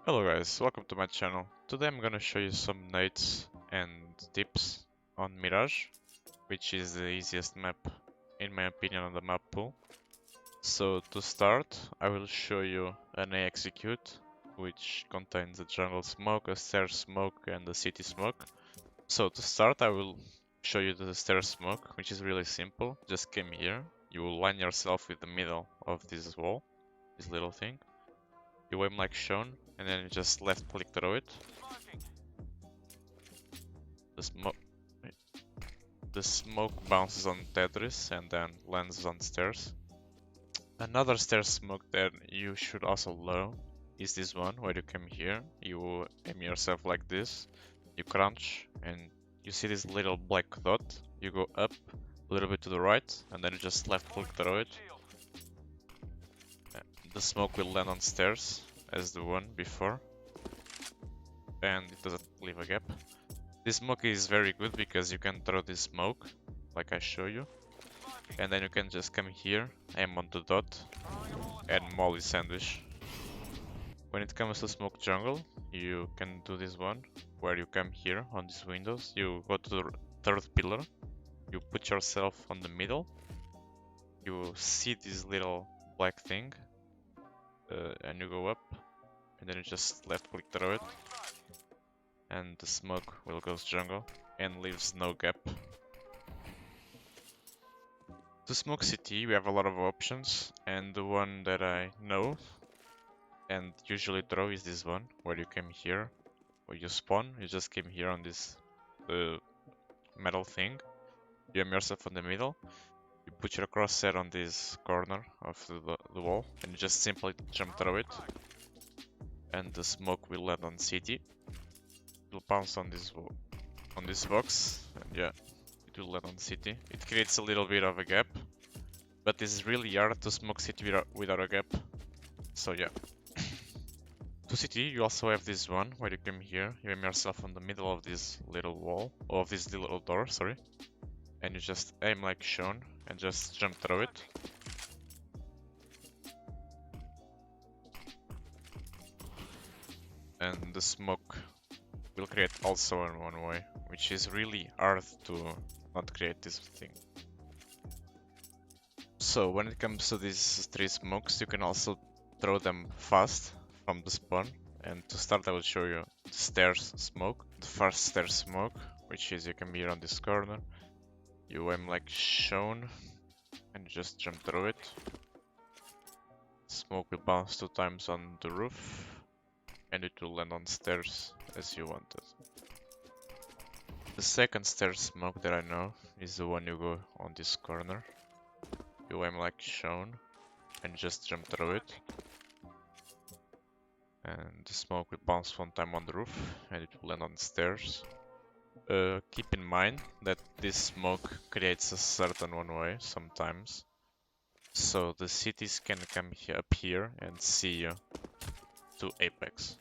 Hello guys, welcome to my channel. Today I'm gonna show you some nades and tips on Mirage, which is the easiest map in my opinion on the map pool. So to start, I will show you an A execute, which contains a jungle smoke, a stairs smoke and a city smoke. So to start I will show you the stairs smoke, which is really simple. Just come here, you will line yourself with the middle of this wall, this little thing. You aim like shown, and then you just left click through it. The smoke bounces on Tetris and then lands on stairs. Another stairs smoke that you should also know is this one, where you come here, you aim yourself like this, you crouch, and you see this little black dot. You go up a little bit to the right, and then you just left click through it. The smoke will land on stairs as the one before, and it doesn't leave a gap. This smoke is very good because you can throw this smoke, like I show you, and then you can just come here, aim on the dot, and molly sandwich. When it comes to smoke jungle, you can do this one, where you come here on these windows, you go to the third pillar, you put yourself on the middle, you see this little black thing, and you go up, and then you just left click through it, and the smoke will go jungle and leaves no gap. To smoke city we have a lot of options, and the one that I know and usually throw is this one, where you came here, where you spawn, you just came here on this metal thing, you aim yourself on the middle, you put your crosshair on this corner of the wall, and you just simply jump through it, and the smoke will land on city. It will bounce on this box, and yeah, it will land on city. It creates a little bit of a gap, but it's really hard to smoke city without a gap. So yeah. To city you also have this one, where you come here, you aim yourself on the middle of this little wall, or of this little door, sorry, and you just aim like shown, and just jump through it. And the smoke will create also in one way, which is really hard to not create this thing. So when it comes to these three smokes, you can also throw them fast from the spawn. And to start I will show you the stairs smoke. The first stairs smoke, which is you can be on this corner, you aim like shown, and you just jump through it. Smoke will bounce 2 times on the roof, and it will land on stairs as you wanted. The second stairs smoke that I know is the one you go on this corner. You aim like shown, and just jump through it. And the smoke will bounce 1 time on the roof, and it will land on stairs. Keep in mind that this smoke creates a certain one way sometimes. So the cities can come up here and see you to apex.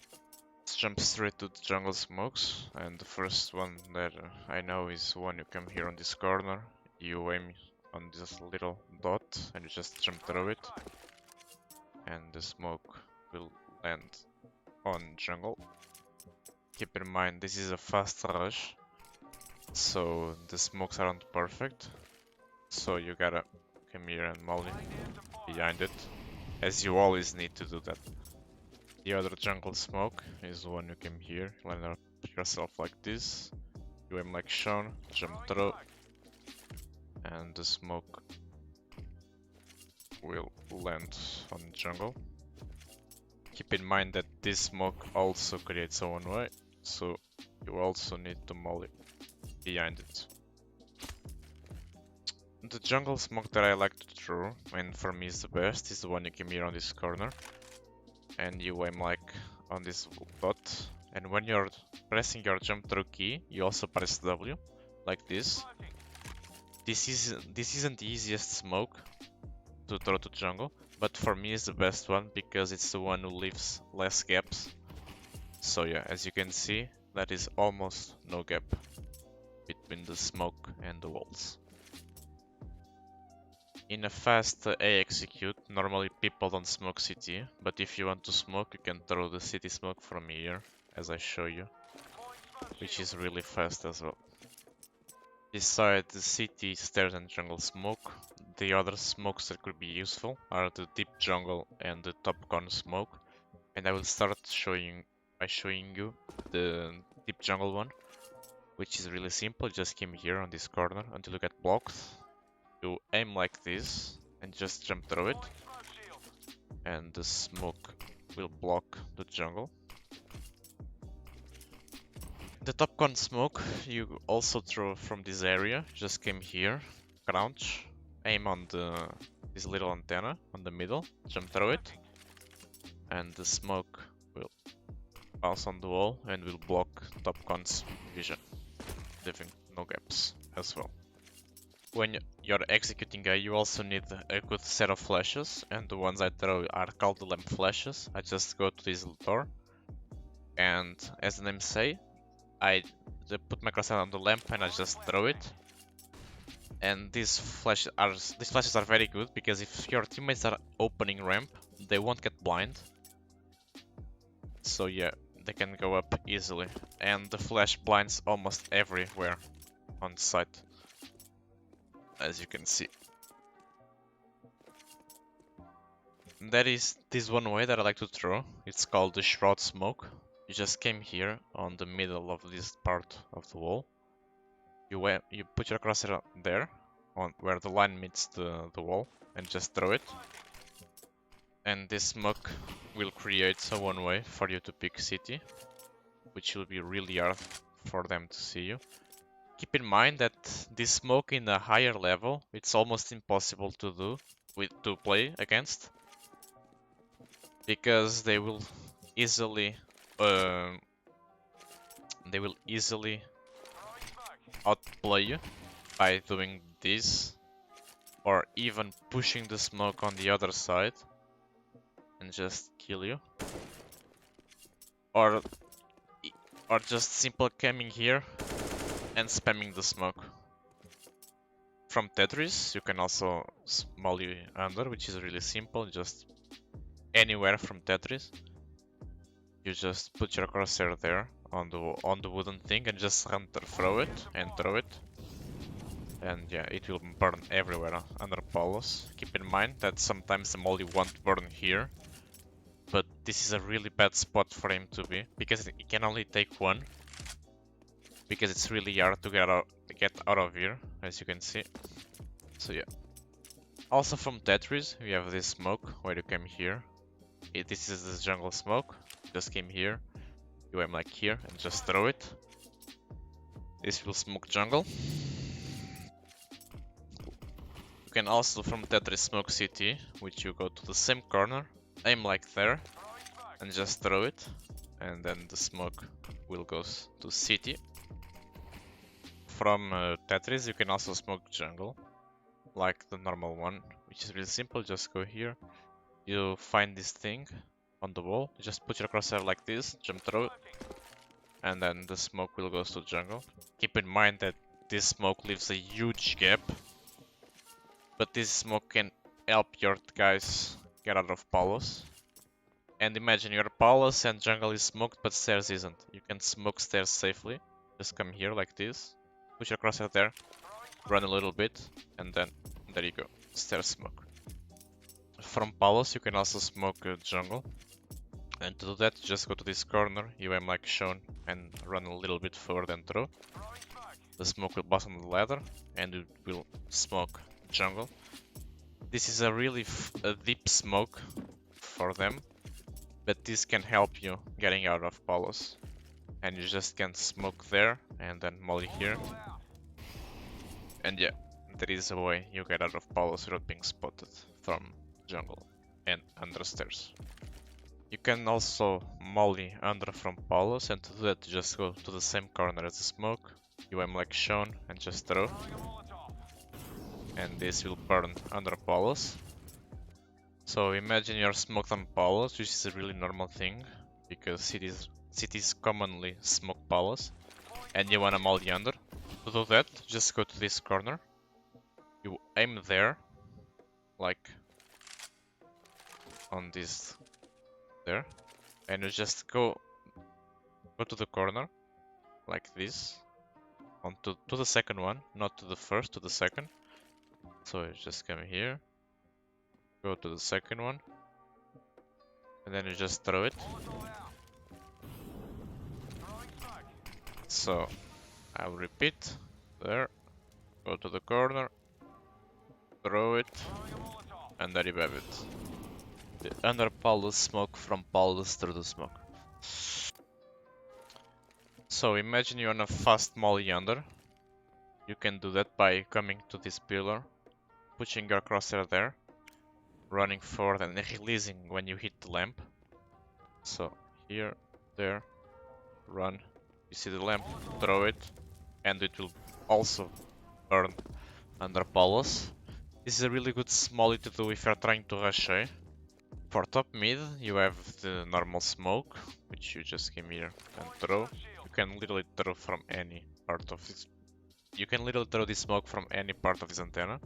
Let's jump straight to the jungle smokes, and the first one that I know is one you come here on this corner, you aim on this little dot and you just jump through it, and the smoke will land on jungle. Keep in mind this is a fast rush, so the smokes aren't perfect, so you gotta come here and molly behind it, as you always need to do that. The other jungle smoke is the one you came here, line up yourself like this, you aim like shown, jump through, and the smoke will land on jungle. Keep in mind that this smoke also creates a one way, so you also need to molly behind it. The jungle smoke that I like to throw, and for me is the best, is the one you came here on this corner, and you aim like on this dot, and when you're pressing your jump through key, you also press W, like this. This isn't the easiest smoke to throw to jungle, but for me it's the best one because it's the one who leaves less gaps. So yeah, as you can see, that is almost no gap between the smoke and the walls. In a fast A execute, normally people don't smoke CT, but if you want to smoke, you can throw the city smoke from here, as I show you, which is really fast as well. Besides the city, stairs and jungle smoke, the other smokes that could be useful are the deep jungle and the top con smoke, and I will start by showing you the deep jungle one, which is really simple. Just come here on this corner until you get blocked. You aim like this and just jump through it, and the smoke will block the jungle. The top con smoke you also throw from this area. Just came here, crouch, aim on this little antenna on the middle, jump through it, and the smoke will pass on the wall and will block top con's vision, leaving no gaps as well. When you're executing A, you also need a good set of flashes, and the ones I throw are called the lamp flashes. I just go to this door, and as the name say, I put my crosshair on the lamp and I just throw it. And these flashes are very good because if your teammates are opening ramp, they won't get blind. So yeah, they can go up easily, and the flash blinds almost everywhere on site, as you can see. That is this one way that I like to throw. It's called the Shroud smoke. You just came here on the middle of this part of the wall. You put your crosshair there, on where the line meets the wall, and just throw it. And this smoke will create a one way for you to pick city, which will be really hard for them to see you. Keep in mind that this smoke in a higher level, it's almost impossible to do to play against, because they will easily outplay you by doing this, or even pushing the smoke on the other side and just kill you, or just simple coming here and spamming the smoke. From Tetris, you can also molly under, which is really simple. Just anywhere from Tetris, you just put your crosshair there on the wooden thing and just throw it, and yeah, it will burn everywhere under Palos. Keep in mind that sometimes the molly won't burn here, but this is a really bad spot for him to be, because it can only take one, because it's really hard to get out of here, as you can see. So yeah. Also from Tetris, we have this smoke where you came here. This is the jungle smoke. Just came here, you aim like here and just throw it. This will smoke jungle. You can also from Tetris smoke CT, which you go to the same corner, aim like there, and just throw it, and then the smoke will go to city. From Tetris, you can also smoke jungle, like the normal one, which is really simple. Just go here, you find this thing on the wall, you just put your crosshair like this, jump through it, and then the smoke will go to jungle. Keep in mind that this smoke leaves a huge gap, but this smoke can help your guys get out of Palos. And imagine your Palos and jungle is smoked, but stairs isn't. You can smoke stairs safely. Just come here like this, put your crosshair there, run a little bit, and then there you go, stairs smoke. From Palos you can also smoke jungle, and to do that just go to this corner, you aim like shown, and run a little bit forward and throw. The smoke will bust on the ladder and it will smoke jungle. This is a really deep smoke for them, but this can help you getting out of Palos. And you just can smoke there and then molly here. And yeah, there is a way you get out of Palos without being spotted from jungle and under stairs. You can also molly under from Palos, and to do that just go to the same corner as the smoke, you aim like shown and just throw. And this will burn under Palos. So imagine you're smoked on Palos, which is a really normal thing, because cities commonly smoke Palos, and you wanna molly under. To do that, just go to this corner, you aim there, like on this there, and you just go to the corner like this, to the second one, not to the first, to the second. So you just come here, go to the second one, and then you just throw it. So I'll repeat, there, go to the corner, throw it, and there you have it. The UnderPalace smoke from Palace through the smoke. So imagine you're on a fast molly under. You can do that by coming to this pillar, pushing your crosshair there, running forward and releasing when you hit the lamp. So here, there, run, you see the lamp, throw it, and it will also burn UnderPalace. This is a really good smolly to do if you're trying to rush A. For top mid, you have the normal smoke, which you just came here and throw. You can literally throw from any part of this. You can literally throw this smoke from any part of this antenna,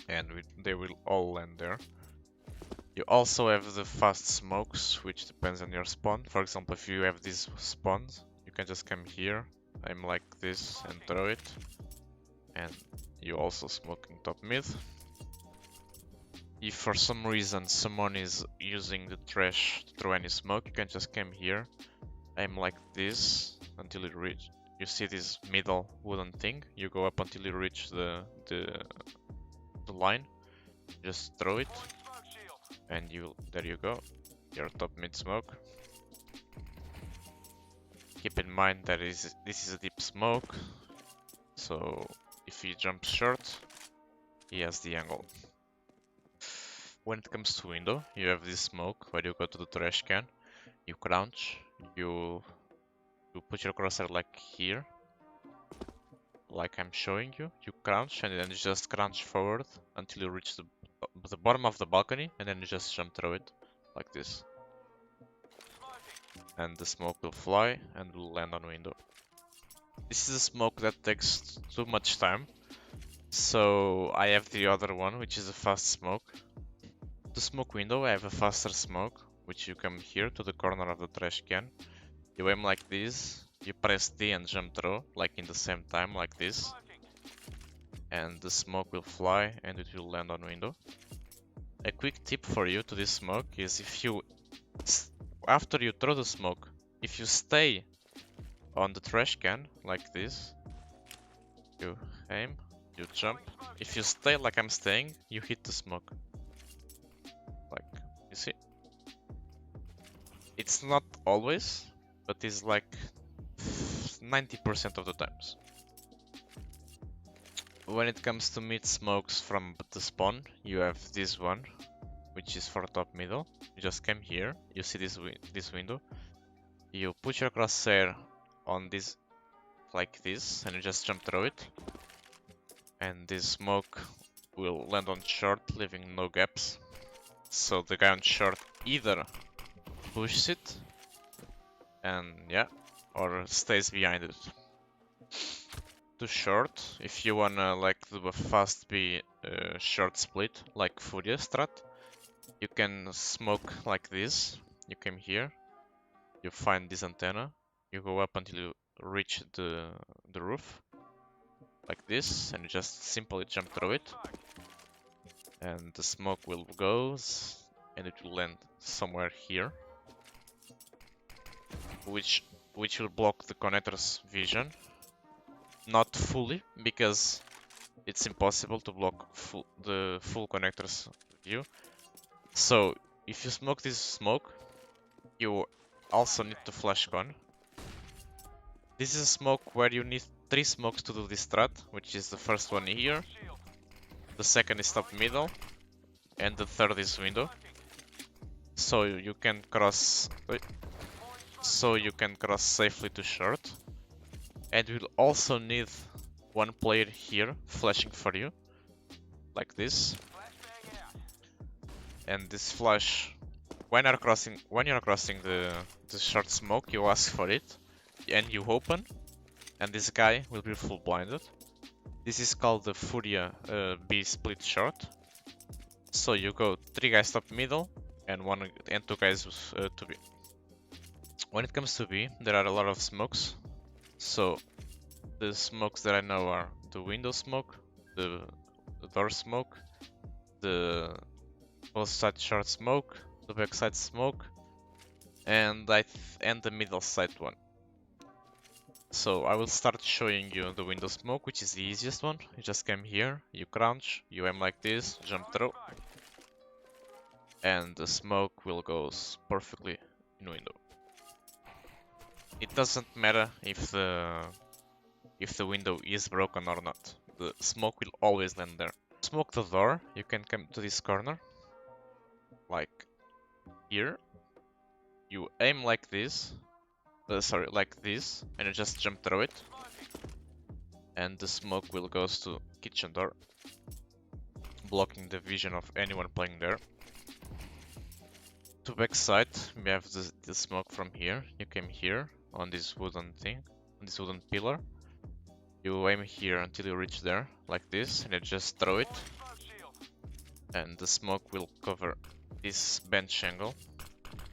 and they will all land there. You also have the fast smokes, which depends on your spawn. For example, if you have these spawns, you can just come here, aim like this, and throw it. And you also smoke in top mid. If for some reason someone is using the trash to throw any smoke, you can just come here, aim like this until you reach. You see this middle wooden thing. You go up until you reach the line. Just throw it, and there you go. Your top mid smoke. Keep in mind that this is a deep smoke, so if he jumps short, he has the angle. When it comes to window, you have this smoke where you go to the trash can, you crouch, you put your crosshair like here, like I'm showing you. You crouch and then you just crouch forward until you reach the bottom of the balcony, and then you just jump through it like this. And the smoke will fly and will land on window. This is a smoke that takes too much time, so I have the other one, which is a fast smoke. To smoke window, I have a faster smoke, which you come here to the corner of the trash can. You aim like this, you press D and jump throw, like in the same time, like this. And the smoke will fly and it will land on window. A quick tip for you to this smoke is after you throw the smoke, if you stay on the trash can, like this, you aim, you jump. If you stay like I'm staying, you hit the smoke. Like, you see? It's not always, but it's like 90% of the times. When it comes to mid smokes from the spawn, you have this one, which is for top middle. You just come here, you see this window, you put your crosshair on this, like this, and you just jump through it. And this smoke will land on short, leaving no gaps. So the guy on short either pushes it, and yeah, or stays behind it. To short, if you wanna like do a fast B short split like Furia Strat, you can smoke like this. You come here, you find this antenna, you go up until you reach the roof, like this, and you just simply jump through it. And the smoke will go, and it will land somewhere here, which will block the connector's vision. Not fully, because it's impossible to block the full connector's view. So if you smoke this smoke, you also need to flash con. This is a smoke where you need 3 smokes to do this strat, which is the first one here, the second is top middle, and the third is window. So you can cross safely to short. And you'll also need one player here flashing for you, like this. And this flash, when you're crossing the short smoke, you ask for it, and you open, and this guy will be full blinded. This is called the Furia B split short. So you go 3 guys top middle and 2 guys to B. When it comes to B, there are a lot of smokes. So the smokes that I know are the window smoke, the door smoke, the both side short smoke, the backside smoke, and the middle side one. So I will start showing you the window smoke, which is the easiest one. You just come here, you crouch, you aim like this, jump through, and the smoke will go perfectly in window. It doesn't matter if the window is broken or not. The smoke will always land there. Smoke the door, you can come to this corner, like here. You aim like this, like this, and you just jump through it. And the smoke will go to kitchen door, blocking the vision of anyone playing there. To backside, we have the smoke from here. You came here on this wooden thing, on this wooden pillar. You aim here until you reach there, like this, and you just throw it. And the smoke will cover this bench angle,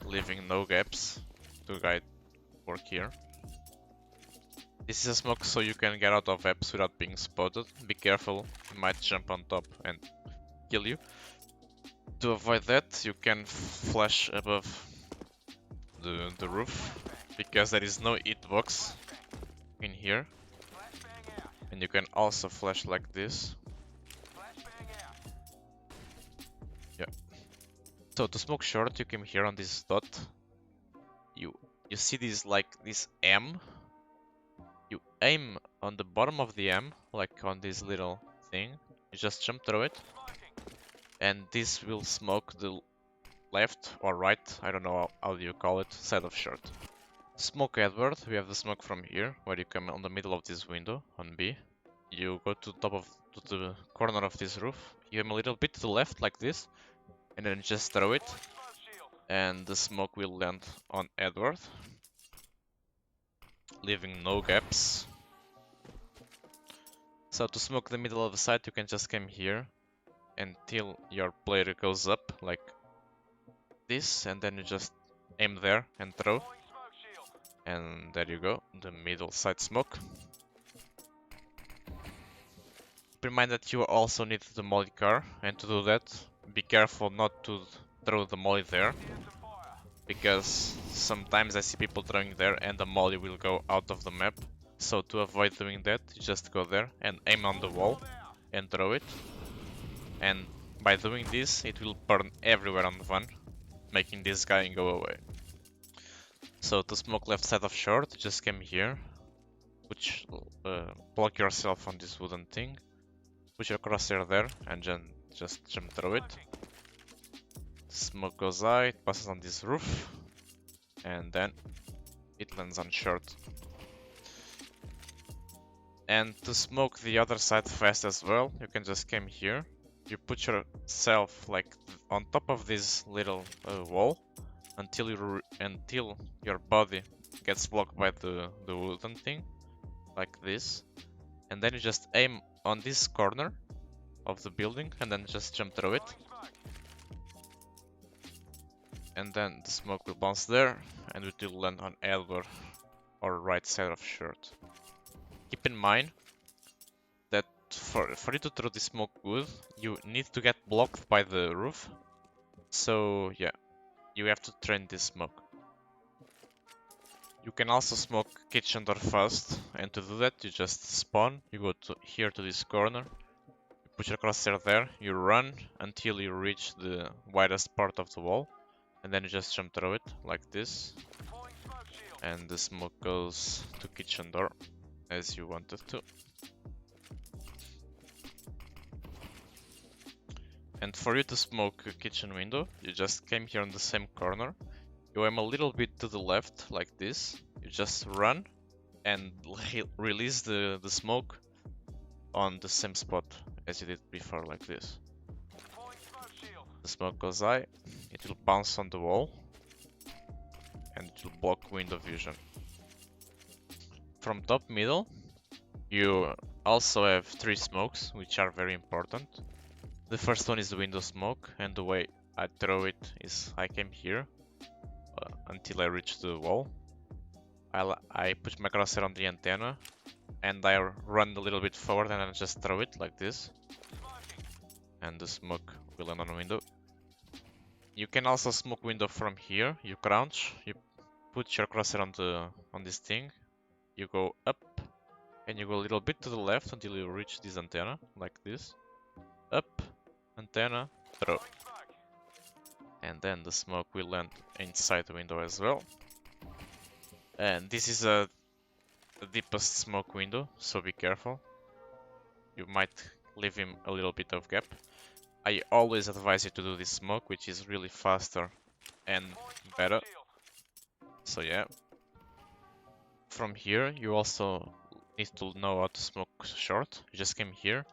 leaving no gaps to guide work here. This is a smoke so you can get out of gaps without being spotted. Be careful, he might jump on top and kill you. To avoid that, you can flash above the roof, because there is no hitbox in here. And you can also flash like this. Yeah. So to smoke short, you came here on this dot. You see this M. You aim on the bottom of the M, like on this little thing. You just jump through it, and this will smoke the left or right, I don't know how you call it, side of short. Smoke Edward, we have the smoke from here, where you come on the middle of this window on B. You go to the corner of this roof, you aim a little bit to the left like this, and then just throw it, and the smoke will land on Edward, leaving no gaps. So to smoke the middle of the site, you can just come here until your player goes up like this, and then you just aim there and throw. And there you go, the middle side smoke. Keep in mind that you also need the molly car, and to do that, be careful not to throw the molly there, because sometimes I see people throwing there and the molly will go out of the map. So to avoid doing that, you just go there and aim on the wall and throw it. And by doing this, it will burn everywhere on the van, making this guy go away. So to smoke left side of short, just come here, block yourself on this wooden thing, put your crosshair there, and then just jump through it. Smoke goes high, it passes on this roof, and then it lands on short. And to smoke the other side fast as well, you can just come here. You put yourself like on top of this little wall until your body gets blocked by the wooden thing, like this. And then you just aim on this corner of the building and then just jump through it. And then the smoke will bounce there and it will land on Edward or right side of short. Keep in mind that for you to throw the smoke good, you need to get blocked by the roof. So yeah, you have to train this smoke. You can also smoke kitchen door fast, and to do that you just spawn, you go here to this corner, you put your crosshair there, you run until you reach the widest part of the wall, and then you just jump through it like this, and the smoke goes to kitchen door as you wanted to. And for you to smoke a kitchen window, you just came here on the same corner, you aim a little bit to the left like this, you just run and release the smoke on the same spot as you did before, like this. The smoke goes high, it will bounce on the wall and it will block window vision. From top middle, you also have 3 smokes, which are very important. The first one is the window smoke, and the way I throw it is I came here until I reach the wall. I put my crosshair on the antenna, and I run a little bit forward and I just throw it like this. And the smoke will land on the window. You can also smoke window from here. You crouch, you put your crosshair on this thing, you go up, and you go a little bit to the left until you reach this antenna, like this. Up, antenna, throw. And then the smoke will land inside the window as well. And this is the deepest smoke window, so be careful. You might leave him a little bit of gap. I always advise you to do this smoke, which is really faster and better. So yeah. From here, you also need to know how to smoke short. You just came here,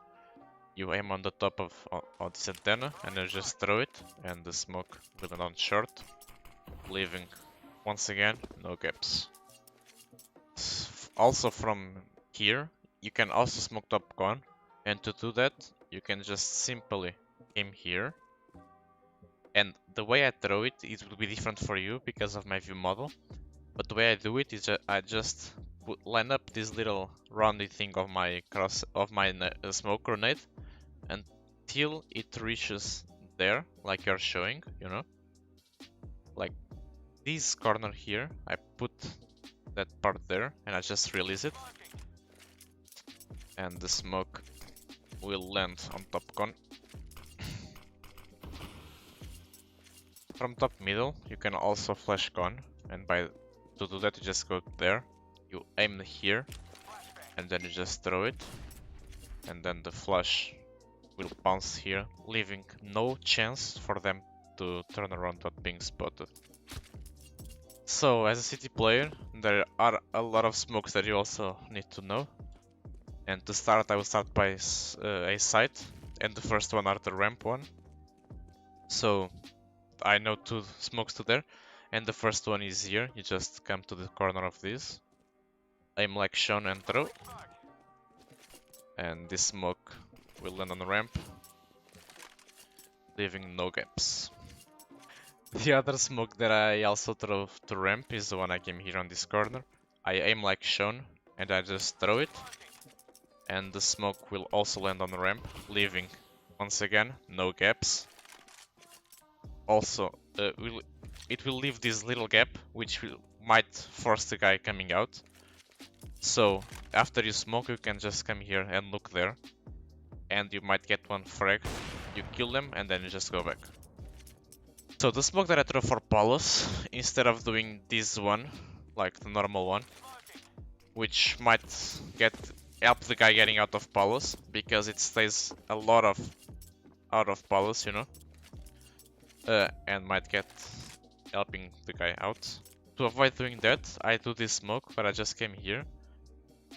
you aim on the top of this antenna, and you just throw it, and the smoke will land on short, leaving, once again, no gaps. Also from here, you can also smoke top con, and to do that, you can just simply aim here. And the way I throw it, it will be different for you because of my view model. But the way I do it is I just line up this little roundy thing of my smoke grenade until it reaches there, like you're showing, you know, like this corner here. I put that part there and I just release it, and the smoke will land on top con. From top middle, you can also flash con, and to do that, you just go there, you aim here, and then you just throw it, and then the flash will bounce here, leaving no chance for them to turn around without being spotted. So, as a city player, there are a lot of smokes that you also need to know. And to start, I will start by a site, and the first one are the ramp one. So, I know two smokes to there, and the first one is here. You just come to the corner of this, aim like shown and throw, and this smoke will land on the ramp, leaving no gaps. The other smoke that I also throw to ramp is the one I came here on this corner. I aim like shown, and I just throw it, and the smoke will also land on the ramp, leaving, once again, no gaps. Also, it will leave this little gap, which might force the guy coming out. So, after you smoke, you can just come here and look there, and you might get one frag. You kill them, and then you just go back. So, the smoke that I throw for Palos, instead of doing this one, like the normal one, which might help the guy getting out of Palos, because it stays a lot of out of Palos, you know. And might get helping the guy out. To avoid doing that, I do this smoke, but I just came here.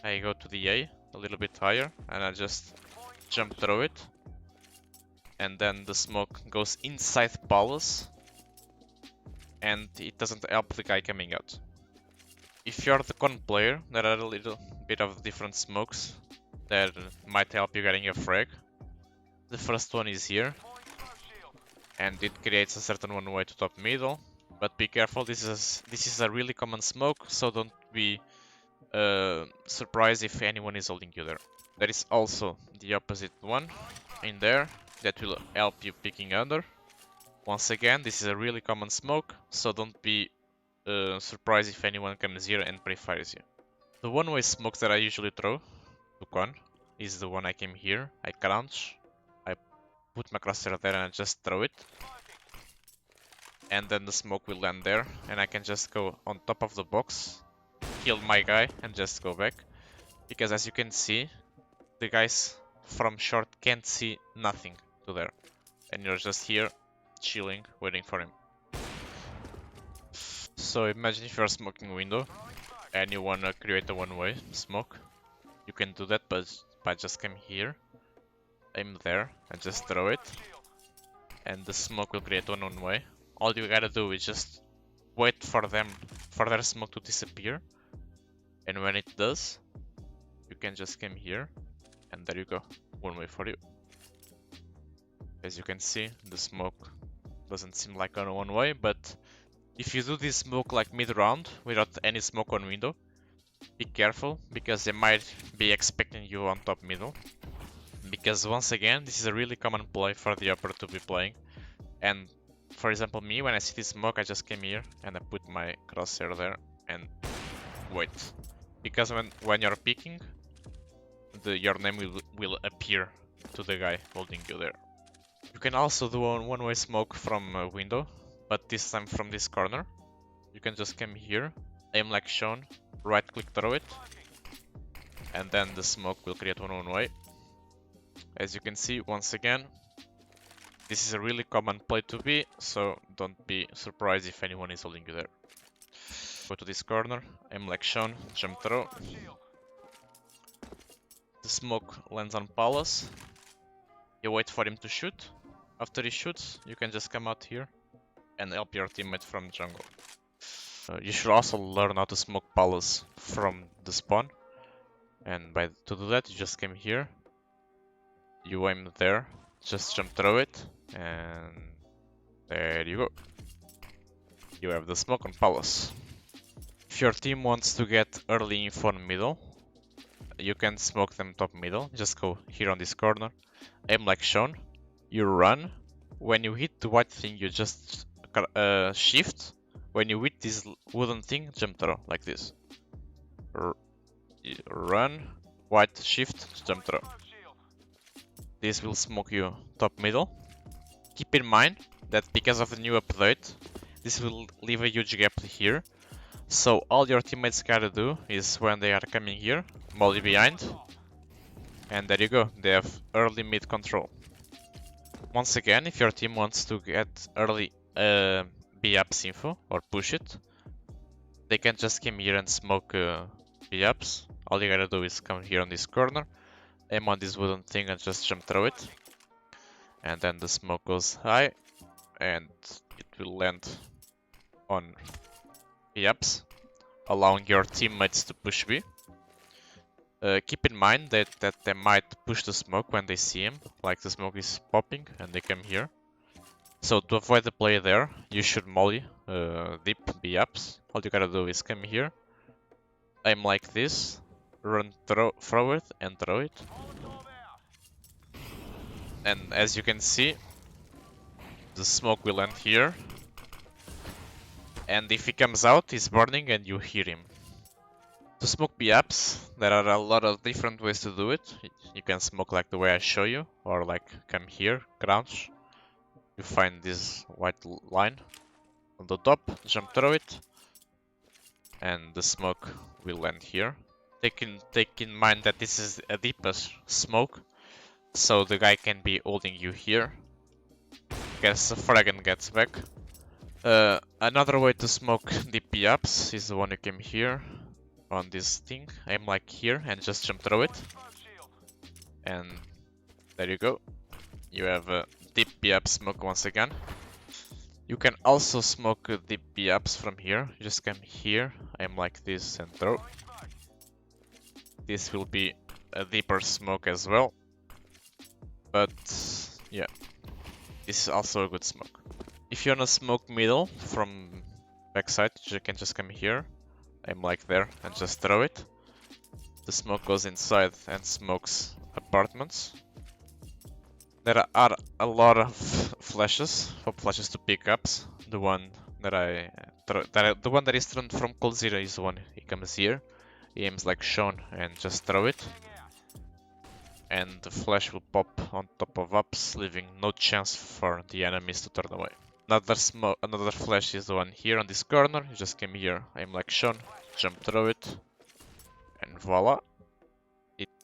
I go to the A a little bit higher, and I just jump through it. And then the smoke goes inside Palos, and it doesn't help the guy coming out. If you're the con player, there are a little bit of different smokes that might help you getting a frag. The first one is here, and it creates a certain OneWay to top middle, but be careful, this is a really common smoke, so don't be surprised if anyone is holding you there. There is also the opposite one in there that will help you picking under. Once again, this is a really common smoke, so don't be surprised if anyone comes here and pre-fires you. The one-way smokes that I usually throw to con is the one I came here, I crouch, I put my crosshair there and I just throw it. And then the smoke will land there, and I can just go on top of the box, kill my guy, and just go back. Because as you can see, the guys from short can't see nothing to there. And you're just here, chilling, waiting for him. So imagine if you're smoking window, and you wanna create a one-way smoke. You can do that, but by just come here, aim there, and just throw it. And the smoke will create one-way. All you gotta do is just wait for their smoke to disappear, and when it does, you can just come here, and there you go, one way for you. As you can see, the smoke doesn't seem like on one way, but if you do this smoke like mid-round without any smoke on window, be careful because they might be expecting you on top middle. Because once again, this is a really common play for the upper to be playing. And for example, me, when I see this smoke, I just came here and I put my crosshair there and wait. Because when you're peeking, your name will appear to the guy holding you there. You can also do a one-way smoke from a window, but this time from this corner. You can just come here, aim like shown, right click throw it, and then the smoke will create one way. As you can see, once again, this is a really common play to be, so don't be surprised if anyone is holding you there. Go to this corner, aim like shown, jump throw. The smoke lands on Palace. You wait for him to shoot. After he shoots, you can just come out here and help your teammate from jungle. You should also learn how to smoke Palace from the spawn. And to do that, you just came here. You aim there, just jump through it, and there you go. You have the smoke on Palace. If your team wants to get early info on middle, you can smoke them top middle. Just go here on this corner, aim like shown, you run. When you hit the white thing, you just shift. When you hit this wooden thing, jump throw like this. Run, white, shift, jump throw. This will smoke you top middle. Keep in mind that because of the new update, this will leave a huge gap here. So all your teammates gotta do is when they are coming here, molly behind. And there you go, they have early mid control. Once again, if your team wants to get early B-ups info or push it, they can just come here and smoke B-ups. All you gotta do is come here on this corner, aim on this wooden thing and just jump through it. And then the smoke goes high and it will land on B-ups, allowing your teammates to push B. Keep in mind that they might push the smoke when they see him, like the smoke is popping and they come here. So to avoid the play there, you should molly deep B-ups. All you gotta do is come here, aim like this, run throw it and throw it. And as you can see, the smoke will land here. And if he comes out, he's burning and you hear him. To smoke B-ups, there are a lot of different ways to do it. You can smoke like the way I show you, or like come here, crouch. You find this white line on the top, jump through it, and the smoke will land here. Take in mind that this is a deepest smoke, so the guy can be holding you here. Guess the frag and gets back. Another way to smoke deep B-ups is the one you came here on this thing, aim like here and just jump through it. And there you go. You have a deep B-up smoke once again. You can also smoke deep B-ups from here. You just come here, aim like this and throw. This will be a deeper smoke as well. But yeah, this is also a good smoke. If you wanna smoke middle from backside, you can just come here, aim like there and just throw it. The smoke goes inside and smokes apartments. There are a lot of flashes, pop flashes to pickups. The one the one that is thrown from cold zero is the one he comes here. He aims like shown and just throw it. And the flash will pop on top of ups, leaving no chance for the enemies to turn away. Another flash is the one here on this corner. You just came here, aim like shown, jump through it, and voila.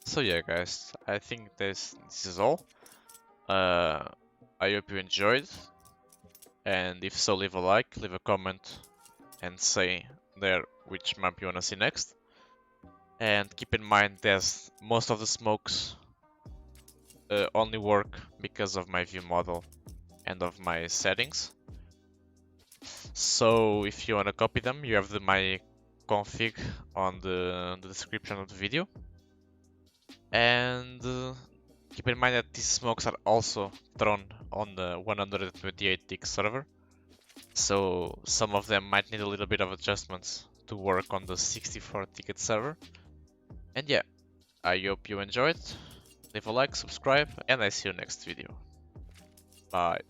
So yeah, guys, I think this is all. I hope you enjoyed, and if so, leave a like, leave a comment, and say there which map you wanna see next. And keep in mind that most of the smokes only work because of my view model and of my settings. So if you wanna copy them, you have my config on the description of the video. And Keep in mind that these smokes are also thrown on the 128 tick server, so some of them might need a little bit of adjustments to work on the 64 ticket server. And yeah, I hope you enjoyed. Leave a like, subscribe, and I see you next video. Bye.